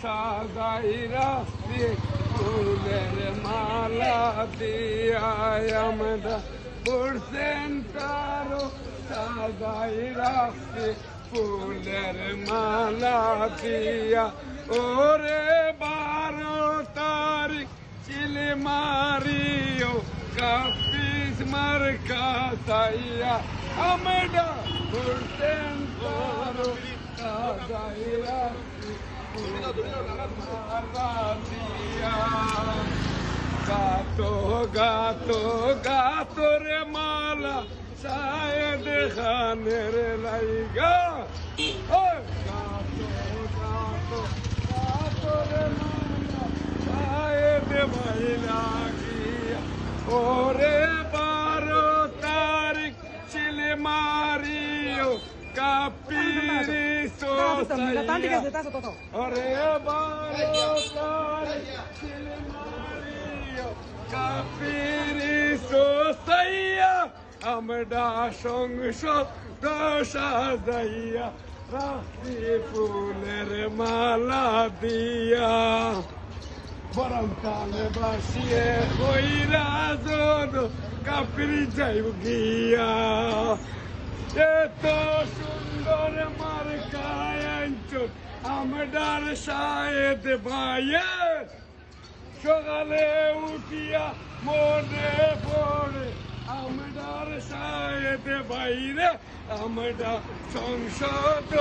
সাজাই রাখছি ফুলের মালা দিয়া আমরা পড়ছেন কারো সাজাই রাখছি ফুলের মালা দিয়া ওরে 12 তারিখ চিলে মারিও কাপিস মার কাসাইয়া আমরা পড়ছেন কারো সাজাই রাখছি গাতো গাতো গাতো রে মালা শায়দ খানের লাইগা গাতো গাতো গাতো রে মালা শায়দ মাইলা গিয়া ওরে 12 তারিখ চিলে মারিও কাপিরি সোসাইয়া ওরে 12 তারিখ চিলে মারিও কাপিরি সোসাইয়া আমরা সংসদ সাজাইয়া রাখছি ফুলের মালা দিয়া বরং কানে বাসিয়ে কইরা যদ কাপিরি যাইব গিয়া এত সুন্দর মার কায়ঞ্চ আমদার শায়েদ ভাইয়ে সকালে উঠিয়া মনে পড়ে আমদার শায়েদ বাইরে আমরা সংসদ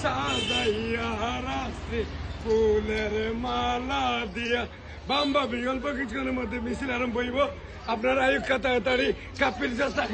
সাজাইয়া রাখছি ফুলের মালা দিয়া বাম্বা বিকল্প কিছুক্ষণের মধ্যে মিছিল আরম্ভ হইব আপনারা এই তাড়াতাড়ি কাপির যাত্রা